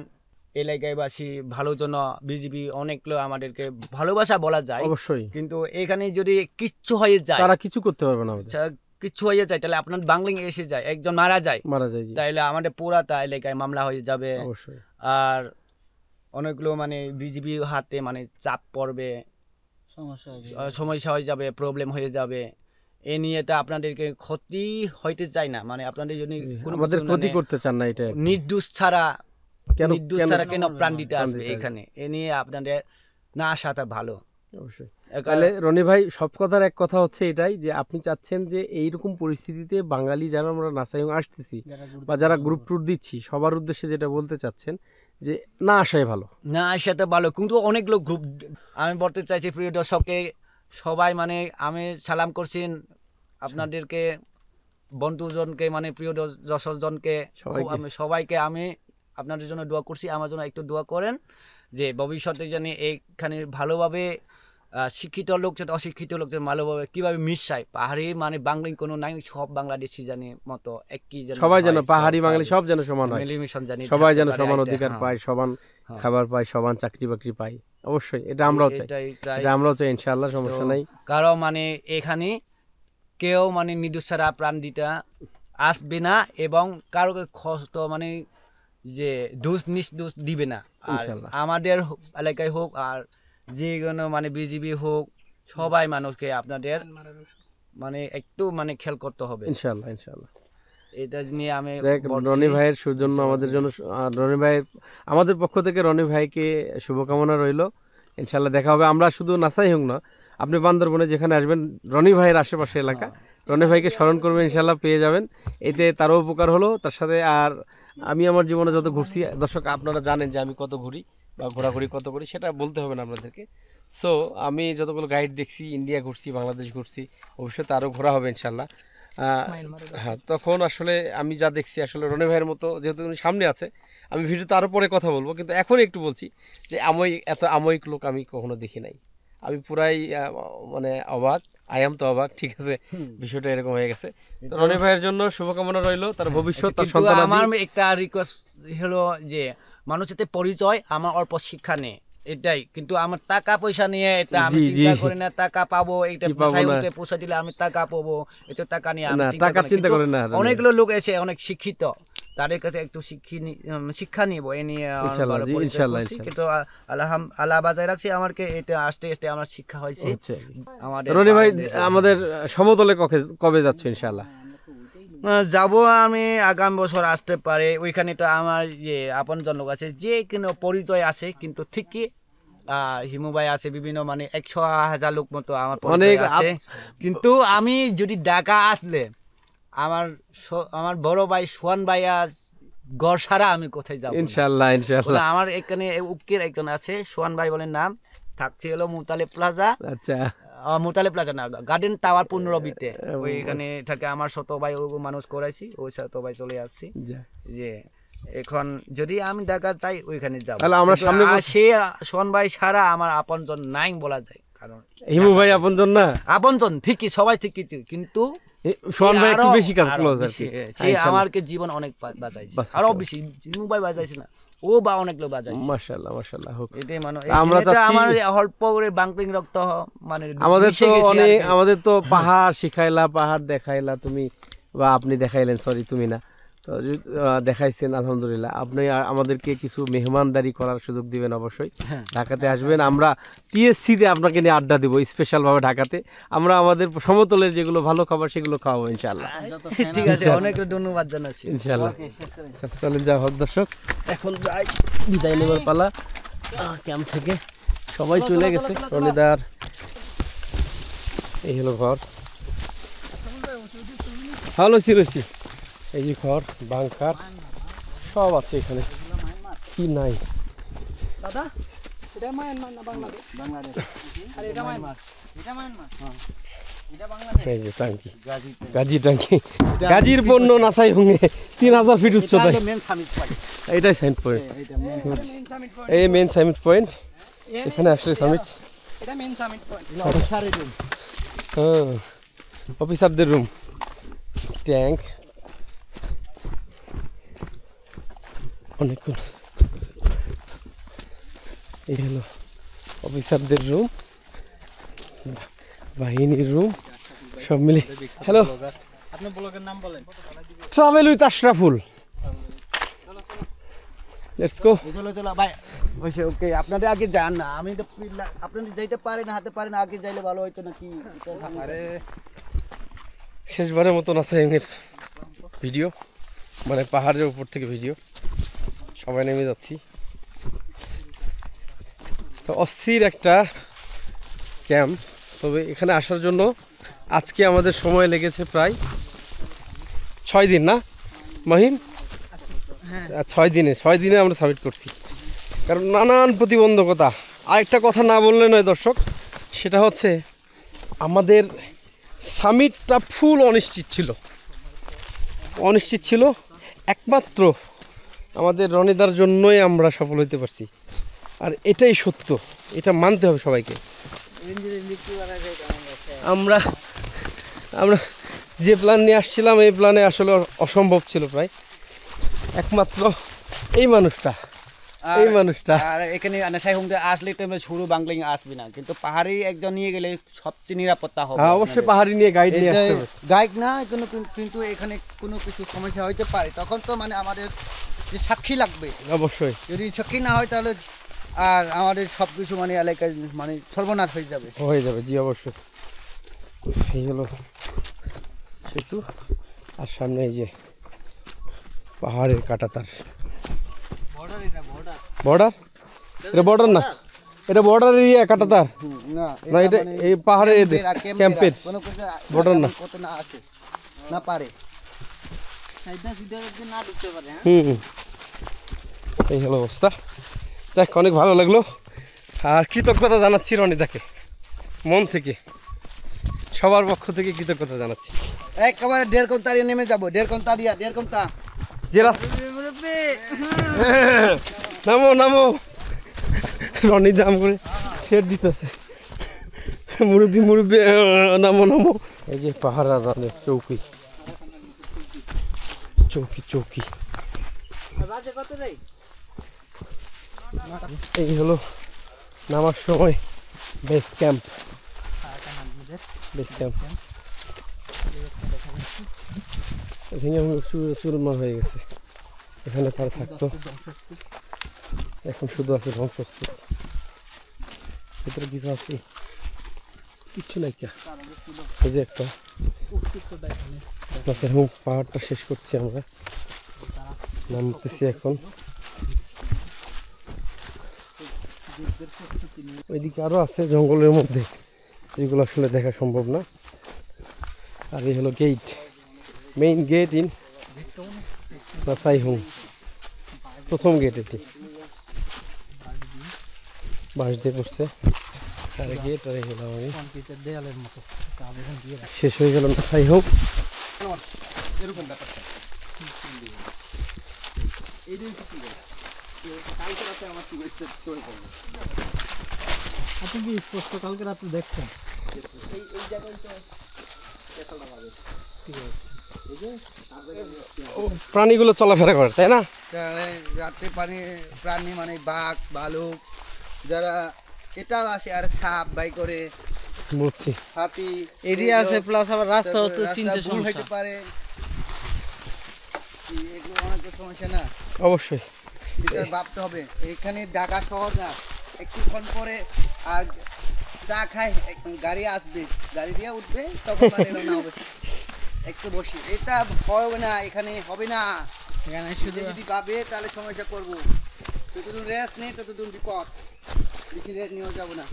এলাকাবাসী ভালো জন্য বিজিবি অনেকগুলো আমাদেরকে ভালোবাসা বলা যায় অবশ্যই। কিন্তু এখানে যদি কিচ্ছু হয়ে যায়, তারা কিছু করতে পারবে না, কিছু হয়ে যায় তাহলে আপনার বাংলিং এসে যায়, একজন মারা যায়, তাহলে আমাদের পুরাটা এলাকায় মামলা হয়ে যাবে। আর অনেকগুলো মানে বিজিবি হাতে মানে চাপ পড়বে, সমস্যা হয়ে যাবে, প্রবলেম হয়ে যাবে। এ নিয়ে তো আপনাদেরকে ক্ষতি হইতে চাই না, মানে আপনাদের যদি কোনো ক্ষতি করতে চান না, এটা নির্দোষ ছাড়া কেন প্রাণ দিতে আসবে এখানে? এ নিয়ে আপনাদের না আসাটা ভালো। অবশ্যই। তাহলে রনি ভাই, সব কথার এক কথা হচ্ছে এটাই যে আপনি চাচ্ছেন যে এইরকম পরিস্থিতিতে বাঙালি যারা আমরা নাসাইহুং আসতেছি বা যারা গ্রুপ ট্যুর দিচ্ছি, সবার উদ্দেশ্যে যেটা বলতে চাচ্ছেন যে না আসাই ভালো, না আসাতে ভালো। কিন্তু অনেকগুলো গ্রুপ, আমি বলতে চাইছি প্রিয় দর্শককে সবাই মানে আমি সালাম করছি আপনাদেরকে, বন্ধুজনকে মানে প্রিয় দর্শকজনকে, সবাইকে আমি আপনাদের জন্য দোয়া করছি। আমার জন্য একটু দোয়া করেন যে ভবিষ্যতে জানি এইখানে ভালোভাবে শিক্ষিত লোক অশিক্ষিত লোক ভালোভাবে কীভাবে মিশায়। পাহাড়ি মানে বাংলায় কোনো নাই, সব বাংলাদেশি জানি মতো একই, সবাই যেন পাহাড়ি বাঙালি সব যেন সমান হয়, সবাই যেন সমান অধিকার পায়, সমান খাবার পায়, সমান চাকরি বাকরি পায়। অবশ্যই এটা আমরাও চাই, এটা আমরাও চাই ইনশাআল্লাহ, সমস্যা নাই। কারণ মানে এখানে কেউ মানে নির্দোষ ছাড়া প্রাণ দিতে আসবে না, এবং কারো কষ্ট মানে যে দোষ নির্দোষ দিবে না। আর আমাদের এলাকায় হোক আর যে কোনো মানে বিজিবি হোক, সবাই মানুষকে আপনাদের মানে একটু মানে খেয়াল করতে হবে ইনশাআল্লাহ। ইনশাআল্লাহ এটা নিয়ে আমি রনি ভাইয়ের সৌজন্য আমাদের জন্য, রনি ভাইয়ের আমাদের পক্ষ থেকে রনি ভাইকে শুভকামনা রইল। ইনশাআল্লাহ দেখা হবে। আমরা শুধু নাসাইহুং না, আপনি বান্দরবনে যেখানে আসবেন রনি ভাইয়ের আশেপাশে এলাকা, রনি ভাইকে স্মরণ করবেন, ইনশাল্লাহ পেয়ে যাবেন। এতে তারও উপকার হলো, তার সাথে আর আমি আমার জীবনে যত ঘুরছি, দর্শক আপনারা জানেন যে আমি কত ঘুরি বা ঘোরাঘুরি কত করি, সেটা বলতে হবে না আপনাদেরকে। সো আমি যতগুলো গাইড দেখছি, ইন্ডিয়া ঘুরছি, বাংলাদেশ ঘুরছি, ভবিষ্যতে আরও ঘোরা হবে ইনশাল্লাহ। হ্যাঁ, তখন আসলে আমি যা দেখছি, আসলে রনি ভাইয়ের মতো যেহেতু উনি সামনে আছে, আমি ভিডিওতে আরও পরে কথা বলবো, কিন্তু এখন একটু বলছি যে এত আময়িক লোক আমি কখনো দেখি নাই। আমি পুরাই মানে অবাক, তো অবাক, ঠিক আছে, বিষয়টা এরকম হয়ে গেছে। তো রনি ভাইয়ের জন্য শুভকামনা রইলো, তার ভবিষ্যৎ, তার সন্তান। আমার একটা রিকোয়েস্ট হলো যে মানুষের সাথে পরিচয়, আমার অল্প শিক্ষা নেই, এটাই। কিন্তু আমার টাকা পয়সা নিয়ে এটা আমি চিন্তা করি না, টাকা পাবো, এটা পয়সা দিলে আমি টাকা পাবো, এটা টাকা নিয়ে আমি চিন্তা করি না। অনেকগুলো লোক এসে অনেক শিক্ষিত, তাদের কাছে একটু শিক্ষা নিব, এ নিয়ে কিন্তু আল্লাহ বাজায় রাখছি আমাকে, এটা আস্তে আস্তে আমার শিক্ষা হয়েছে। রনি ভাই, আমাদের সমতলে কবে যাচ্ছে ইনশাআল্লাহ? যাব আমি আগামী বছর আসতে পারে। ওইখানে তো আমার আপনজন লোক আছে, যে কোনো পরিচয় আছে, কিন্তু ঠিকই হিমু ভাই আছে, বিভিন্ন মানে 100,000 লোক মতো আমার পরিচয় আছে। কিন্তু আমি যদি ঢাকা আসলে আমার বড় ভাই সোহান ভাইয়া গড় সারা আমি কোথায় যাবো ইনশাআল্লাহ। আমার এখানে উকির একজন আছে, সোহান ভাই বলে নাম, থাকছে হলো মুতালেব প্লাজা। আচ্ছা, মুতালেব প্লাজা না, গার্ডেন টাওয়ার 15B-তে, ওইখানে থাকে আমার ছোট ভাই, ও মানুষ করাইছি, ওই ছোট ভাই চলে আসছি। যে এখন যদি আমি ঢাকা চাই ওইখানে যাবো, সে সোহান ভাই সারা আমার আপনজন নাই বলা যায়। কারণ হিমু ভাই আপনজন না, আপনজন ঠিকই, সবাই ঠিকই, কিন্তু সোহান ভাই একটু বেশি কাজ ক্লোজ আর কি। সে আমাকে জীবন অনেক বাঁচাইছে, আরো বেশি। হিমু ভাই বাঁচাইছে না, ও বা অনেক লোক বাঁচাইছে। মাশাআল্লাহ, মাশাআল্লাহ। এটাই মানে আমরা আমার অল্প করে বাংপিং রক্ত, মানে আমাদের তো পাহাড় শিখাইলা, পাহাড় দেখাইলা তুমি, বা আপনি দেখাইলেন, সরি তুমি না, তো দেখাইছেন, আলহামদুলিল্লাহ। আপনি আমাদেরকে কিছু মেহমানদারি করার সুযোগ দিবেন অবশ্যই, ঢাকাতে আসবেন, আমরা TSC-তে আপনাকে নিয়ে আড্ডা দিব স্পেশালভাবে ঢাকাতে। আমরা আমাদের সমতলের যেগুলো ভালো খাবার সেগুলো খাওয়াবো ইনশাআল্লাহ। ঠিক আছে, অনেক ধন্যবাদ জানাচ্ছি ইনশাআল্লাহ। চলেন যা হোক দর্শক, এখন যাই, বিদায় নেবার পালা ক্যাম্প থেকে। সবাই চলে গেছে, রনিদার এই হলো ঘর, ভালো রয়েছি, এই যে ঘর, বাংকার সব আছে এখানে, কি নাই। দাদা, এটা মায়ানমার না বাংলাদেশ? বাংলাদেশ। আর এটা মায়ানমার? এটা মায়ানমার। হ্যাঁ, এটা বাংলাদেশ। এই যে টাঙ্কি, গাজী টাঙ্কি, গাজীর পণ্য নাসাই ভঙ্গে 3000 ফিট উচ্চতায়। এটাই সামিট পয়েন্ট, এই মেন সামিট পয়েন্ট। এখানে আসলে সামিট, এটা মেন সামিট পয়েন্ট। হ্যাঁ, অফিসারদের রুম, ট্যাঙ্ক, অনেকক্ষণ। এই হলো অফিসারদের রুম, বাহিনীর রুম, সব মিলে। হ্যালো, আপনার ব্লগের নাম বলেন? Travel with Ashraful. Let's go. চলো ভাই, ওকে। আপনাদের আগে যান না, আমি তো আপনাদের যাইতে পারেন না, হাতে পারেন, আগে যাইলে ভালো হইতো নাকি? আরে শেষবারের মতো নাসাইমের ভিডিও, মানে পাহাড়ের উপর থেকে ভিডিও, সবাই নেমে যাচ্ছি। তো অস্থির একটা ক্যাম্প, তবে এখানে আসার জন্য আজকে আমাদের সময় লেগেছে প্রায় 6 দিন, না মাহিম? 6 দিনে আমরা সাবমিট করছি, কারণ নানান প্রতিবন্ধকতা। আরেকটা কথা না বললে নয় দর্শক, সেটা হচ্ছে আমাদের সামিটটা ফুল অনিশ্চিত ছিল, একমাত্র আমাদের রনিদার জন্যই আমরা সফল হতে পারছি। আর এটাই সত্য, এটা মানতে হবে সবাইকে। আমরা যে প্ল্যান নিয়ে আসছিলাম, এই প্ল্যানে আসলে অসম্ভব ছিল প্রায়, একমাত্র এই মানুষটা। আর এখানে নাসাই হোমতে আসলে তো শুরু বাংলিং আসবি না, কিন্তু পাহাড়ি একজন নিয়ে গেলে সবচেয়ে নিরাপত্তা হবে। অবশ্যই পাহাড়ি নিয়ে গাইড নিয়ে আসতে হবে। গাইড না কিন্তু এখানে কোনো কিছু সমস্যা হইতে পারে, তখন তো মানে আমাদের যে সাক্ষী লাগবে। অবশ্যই, যদি সাক্ষী না হয় তাহলে আর আমাদের সব কিছু মানে এলাকায় মানে সর্বনাশ হয়ে যাবে। জি অবশ্যই। এই হলো সেতু, আর সামনে এই যে পাহাড়ের কাঁটাতার। বর্ডার, এটা বর্ডার না, এটা বর্ডার এরিয়া কাটাতার না না এটা এই পাহাড়ের এদের ক্যাম্পের বর্ডার না কত না আছে না পারে হুম এই হলো অবস্থা। যাক অনেক ভালো লাগলো আর কৃতজ্ঞতা জানাচ্ছি রনিদাকে মন থেকে, সবার পক্ষ থেকে কৃতজ্ঞতা জানাচ্ছি। একেবারে 1.5 ঘন্টা নেমে যাবো, 1.5 ঘন্টা যে রাস্তা নামো নামো রনি দাম করে ছেড় দিতেছে মুরব্বী মুরব্বী নামো নামো। এই যে পাহাড় রাজানের চৌকি চৌকি চৌকি এই হলো নামার সময় বেস ক্যাম্প। বেস ক্যাম্প ভেঙে চুরমার হয়ে গেছে, এখানে তার থাকতো, এখন শুধু আছে ধ্বংসস্তূপ। ভিতরে কিছু আছে কিচ্ছু নাই কে, এই যে একটা এখন পাহাড়টা শেষ করছি আমরা, নামতেছি এখন। ওইদিকে আরো আছে জঙ্গলের মধ্যে, যেগুলো আসলে দেখা সম্ভব না। আর এই হলো গেট, মেইন গেট ইন নাসাইহুং, প্রথম গেট এটি বাঁশ দিয়ে করছে। আর গেট আর হলো আমি শেষ হয়ে গেল নাসাইহুং। আপনি কি স্পষ্ট কালকে রাত্রে দেখছেন? প্রাণীগুলো চলাফেরা করে তাই না? রাত্রে প্রাণী মানে বাঘ ভালুক যারা এটাও আসে, আর সাপ বাই করে বুঝছি। হাতি এরিয়া আছে প্লাস আবার রাস্তা হচ্ছে চিনতে ভুল হইতে সমস্যা। পারে, এগুলো অনেক সমস্যা না, অবশ্যই এটা ভাবতে হবে। এখানে ঢাকা শহর না, একটুক্ষণ পরে আর চা খায় গাড়ি আসবে, গাড়ি দিয়ে উঠবে তখন না হবে একটু বসি, এটা হবে না, এখানে হবে না। এখানে শুধু যদি ভাবে তাহলে সমস্যা করবো, যতদিন রেস্ট নেই ততদিন বিপদ, বেশি রেস্ট নিয়েও যাবো না।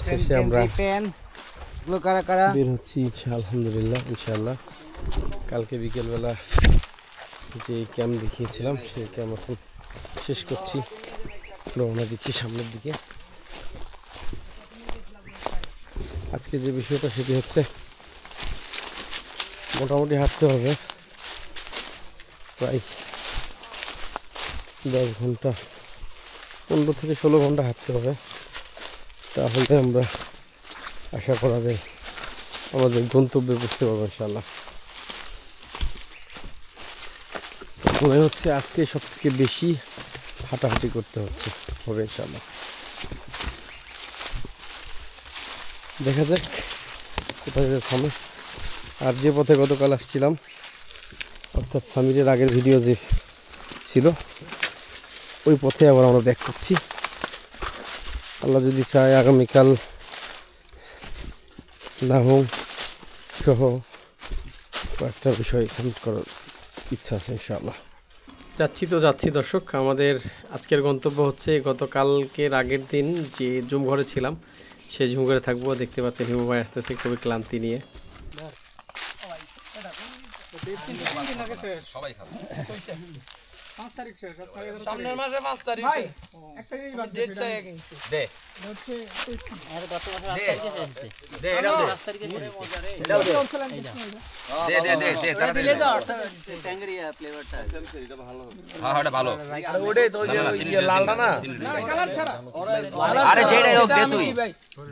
শেষে আমরা কারা কারা বের হচ্ছি আলহামদুলিল্লাহ ইনশাআল্লাহ। কালকে বিকেলবেলা যে ক্যাম্প দেখিয়েছিলাম সেই ক্যাম্প এখন শেষ করছি, রওনা দিচ্ছি সামনের দিকে। আজকে যে বিষয়টা সেটি হচ্ছে মোটামুটি হাঁটতে হবে প্রায় 10 ঘন্টা, 15 থেকে 16 ঘন্টা হাঁটতে হবে, তাহলে আমরা আশা করা যায় আমাদের গন্তব্যে পৌঁছতে পারবো ইনশাআল্লাহ। মনে হচ্ছে আজকে সব থেকে বেশি হাঁটাহাঁটি করতে হবে ইনশাআল্লাহ। দেখা যাক কোথায় থামে। আর যে পথে গতকাল আসছিলাম, অর্থাৎ সামিরের আগের ভিডিও যে ছিল ওই পথে আবার আমরা ব্যাক করছি। আল্লাহ যদি চায় আগামীকাল নাহুং সহ কয়েকটা বিষয় সাবমিট করার ইচ্ছা আছে ইনশাআল্লাহ। যাচ্ছি দর্শক, আমাদের আজকের গন্তব্য হচ্ছে গতকালকের আগের দিন যে জুম ঘরে ছিলাম সেই জুম ঘরে থাকবো। দেখতে পাচ্ছেন হিমু ভাই আসতেছে খুবই ক্লান্তি নিয়ে। সামনের মাসে 5 তারিখ একটা ডেট চাই কিনছি দে আরে গত মাসে 8 তারিখে শেষ দে এটাও দে 8 তারিখে শেষ এটাও দে দে তারা দিলে দাও ট্যাঙ্গরিয়া ফ্লেভারটা এটা ভালো। হ্যাঁ এটা ভালো। আরে ওটাই তো যে লালটা না, কালার ছাড়া আরে যেটাই হোক দে, তুই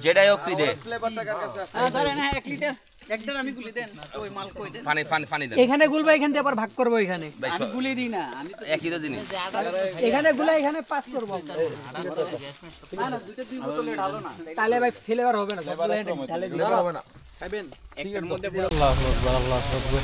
যেটাই হোক তুই দে। ফ্লেভারটা কার কাছে আছে? ধরেন 1 লিটার একটার আমি গুলি দেন ওই মাল কই দেন পানি দেন। এখানে গুলবা, এখান দিয়ে আবার ভাগ করব। এখানে আমি গুলি দিই না, আমি তো একই তো জিনিস। এখানে গুলা এখানে পাস করব। না না দুইটা দুই বোতলে ঢালো না, তাহলে ভাই ফ্লেভার হবে না, ঢালে দিলে হবে না। খাবেন একটার মধ্যে আল্লাহু আকবার, আল্লাহু আকবার।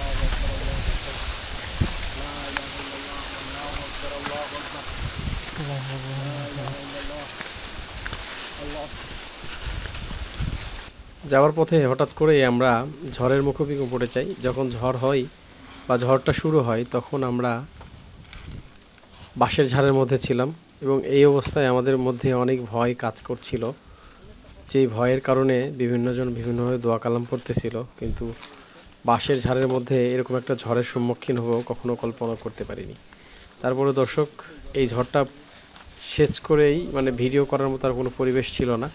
যাওয়ার পথে হঠাৎ করে আমরা ঝড়ের মুখোমুখি পড়ে যাই। যখন ঝড় হয় বা ঝড়টা শুরু হয় তখন আমরা বাঁশের ঝাড়ের মধ্যে ছিলাম। এবং এই অবস্থায় আমাদের মধ্যে অনেক ভয় কাজ করছিল, যেই ভয়ের কারণে বিভিন্নজন বিভিন্নভাবে দোয়া কালাম পড়তেছিল, কিন্তু বাঁশের ঝাড়ের মধ্যে এরকম একটা ঝড়ের সম্মুখীন হবো কখনো কল্পনা করতে পারিনি। তারপরে দর্শক, এই ঝড়টা শেষ করেই মানে ভিডিও করার মতো আর কোনো পরিবেশ ছিল না।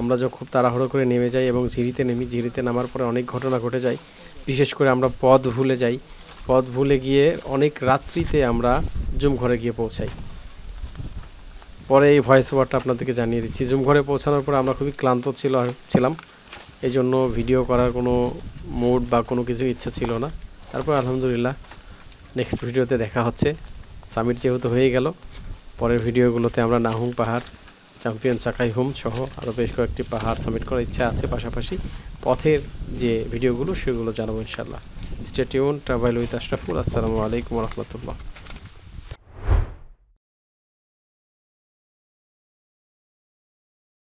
আমরা যখন খুব তাড়াহুড়ো করে নেমে যাই এবং ঝিরিতে নেমি, ঝিরিতে নামার পরে অনেক ঘটনা ঘটে যায়। বিশেষ করে আমরা পথ ভুলে যাই, পথ ভুলে গিয়ে অনেক রাত্রিতে আমরা জুমঘরে গিয়ে পৌঁছাই। পরে এই ভয়েস ওভারটা আপনাদেরকে জানিয়ে দিচ্ছি। জুমঘরে পৌঁছানোর পর আমরা খুবই ক্লান্ত ছিলাম, এই জন্য ভিডিও করার কোনো মুড বা কোনো কিছু ইচ্ছা ছিল না। তারপর আলহামদুলিল্লাহ নেক্সট ভিডিওতে দেখা হচ্ছে। সামিট যেহেতু হয়ে গেল, পরের ভিডিওগুলোতে আমরা নাহুং পাহাড়, চ্যাম্পিয়ন চাকাই হোম সহ আরও বেশ কয়েকটি পাহাড় সামিট করার ইচ্ছা আছে। পাশাপাশি পথের যে ভিডিওগুলো সেগুলো জানাবো ইনশাল্লাহ। Stay tune, travel with Ashraful. আসসালামু আলাইকুম রহমতুল্লাহ।